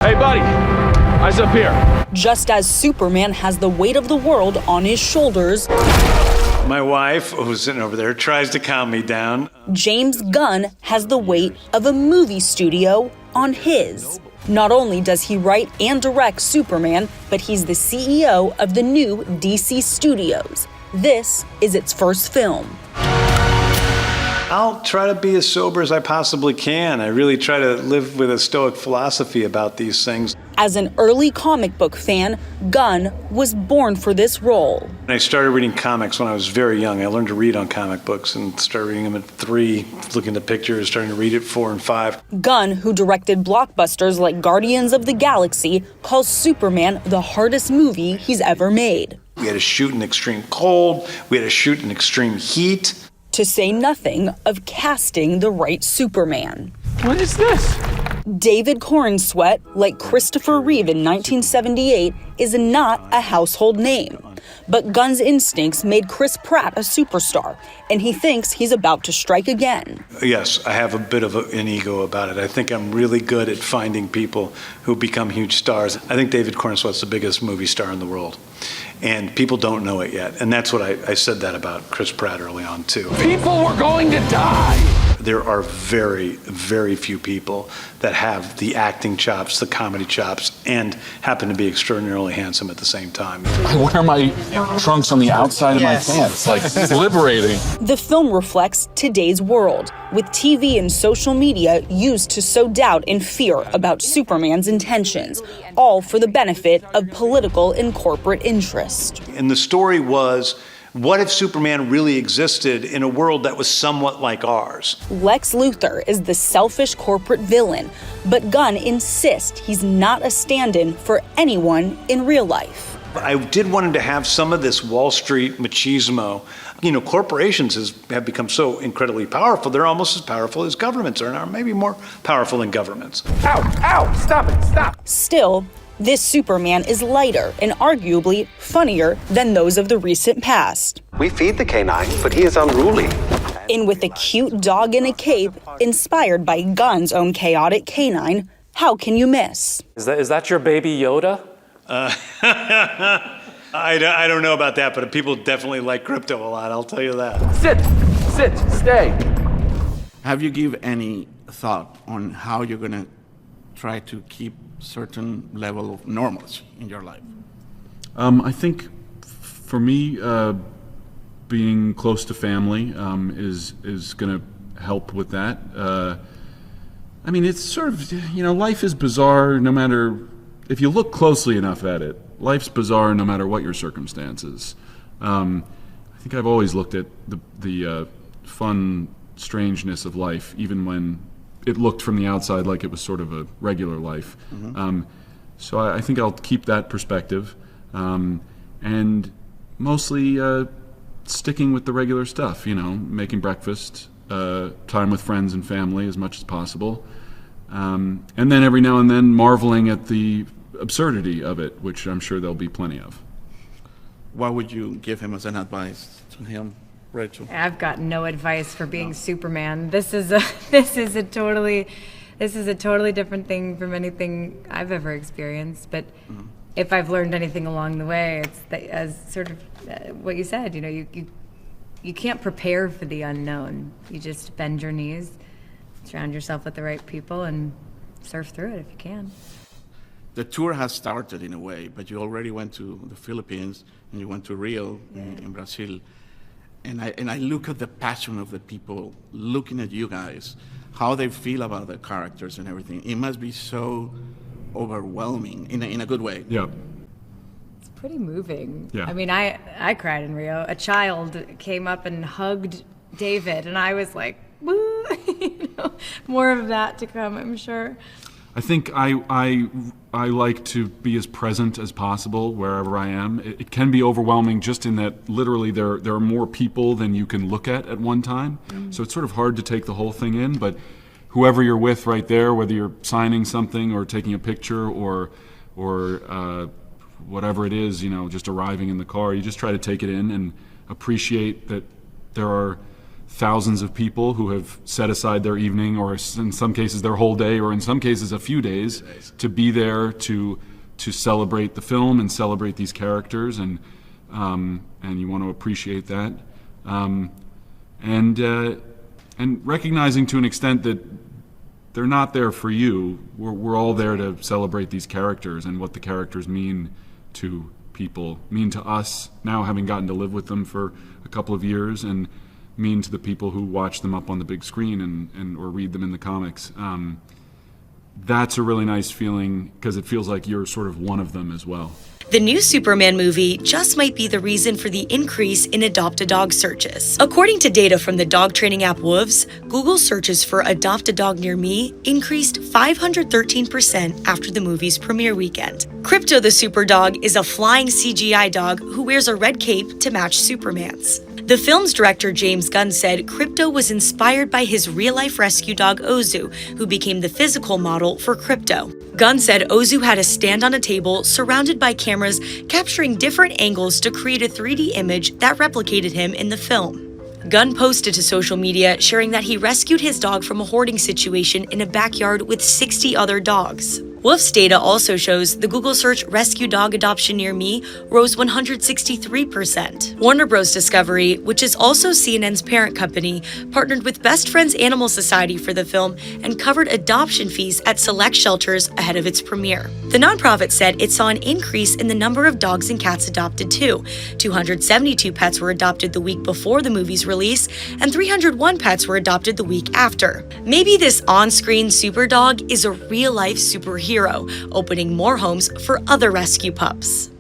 Hey, buddy, eyes up here. Just as Superman has the weight of the world on his shoulders, my wife, who's sitting over there, tries to calm me down. James Gunn has the weight of a movie studio on his. Not only does he write and direct Superman, but he's the CEO of the new DC Studios. This is its first film. I'll try to be as sober as I possibly can. I really try to live with a stoic philosophy about these things. As an early comic book fan, Gunn was born for this role. I started reading comics when I was very young. I learned to read on comic books and started reading them at 3, looking at the pictures, starting to read at 4 and 5. Gunn, who directed blockbusters like Guardians of the Galaxy, calls Superman the hardest movie he's ever made. We had to shoot in extreme cold. We had to shoot in extreme heat. To say nothing of casting the right Superman. What is this? David Corenswet, like Christopher Reeve in 1978, is not a household name. But Gunn's instincts made Chris Pratt a superstar, and he thinks he's about to strike again. Yes, I have a bit of an ego about it. I think I'm really good at finding people who become huge stars. I think David Corenswet's the biggest movie star in the world. And people don't know it yet. And that's what I said that about Chris Pratt early on, too. People were going to die. There are very, very few people that have the acting chops, the comedy chops, and happen to be extraordinarily handsome at the same time. I wear my trunks on the outside of my pants. Like, it's liberating. The film reflects today's world, with TV and social media used to sow doubt and fear about Superman's intentions, all for the benefit of political and corporate interest. And the story was, what if Superman really existed in a world that was somewhat like ours? Lex Luthor is the selfish corporate villain, but Gunn insists he's not a stand-in for anyone in real life. I did want him to have some of this Wall Street machismo. You know, corporations have become so incredibly powerful. They're almost as powerful as governments are, and maybe more powerful than governments. Ow, stop it, stop. Still, this Superman is lighter and arguably funnier than those of the recent past. We feed the canine, but he is unruly. And with a cute dog in a cape, inspired by Gunn's own chaotic canine, how can you miss? Is that your baby Yoda? I don't know about that, but people definitely like crypto a lot, I'll tell you that. Sit, stay. Have you give any thought on how you're going to try to keep certain level of normalcy in your life? I think for me, being close to family is going to help with that. I mean, it's sort of, life is bizarre no matter, if you look closely enough at it, life's bizarre no matter what your circumstances. I think I've always looked at the fun strangeness of life, even when it looked from the outside like it was sort of a regular life. Mm-hmm. So I think I'll keep that perspective, and mostly sticking with the regular stuff, making breakfast, time with friends and family as much as possible, and then every now and then marveling at the absurdity of it, which I'm sure there'll be plenty of. What would you give him as an advice to him, Rachel? I've got no advice for being Superman. This is a totally different thing from anything I've ever experienced. But if I've learned anything along the way, it's that, as sort of what you said. You can't prepare for the unknown. You just bend your knees, surround yourself with the right people, and surf through it if you can. The tour has started in a way, but you already went to the Philippines and you went to Rio in Brazil. And I look at the passion of the people looking at you guys, how they feel about the characters and everything. It must be so overwhelming in a good way. Yeah. It's pretty moving. Yeah. I mean, I cried in Rio. A child came up and hugged David, and I was like, woo! More of that to come, I'm sure. I think I like to be as present as possible wherever I am. It can be overwhelming just in that literally there are more people than you can look at one time. So it's sort of hard to take the whole thing in, but whoever you're with right there, whether you're signing something or taking a picture or whatever it is, just arriving in the car, you just try to take it in and appreciate that there are thousands of people who have set aside their evening, or in some cases their whole day, or in some cases a few days, to be there to celebrate the film and celebrate these characters, and you want to appreciate that, and recognizing to an extent that they're not there for you. We're all there to celebrate these characters and what the characters mean to people, mean to us now, having gotten to live with them for a couple of years, and mean to the people who watch them up on the big screen and or read them in the comics. That's a really nice feeling, because it feels like you're sort of one of them as well. The new Superman movie just might be the reason for the increase in adopt-a-dog searches. According to data from the dog training app Wolves, Google searches for adopt a dog near me increased 513% after the movie's premiere weekend. Crypto the Super Dog is a flying CGI dog who wears a red cape to match Superman's. The film's director James Gunn said Crypto was inspired by his real-life rescue dog Ozu, who became the physical model for Crypto. Gunn said Ozu had to stand on a table surrounded by cameras capturing different angles to create a 3D image that replicated him in the film. Gunn posted to social media sharing that he rescued his dog from a hoarding situation in a backyard with 60 other dogs. Wolf's data also shows the Google search rescue dog adoption near me rose 163%. Warner Bros. Discovery, which is also CNN's parent company, partnered with Best Friends Animal Society for the film and covered adoption fees at select shelters ahead of its premiere. The nonprofit said it saw an increase in the number of dogs and cats adopted too. 272 pets were adopted the week before the movie's release, and 301 pets were adopted the week after. Maybe this on-screen super dog is a real-life superhero, opening more homes for other rescue pups.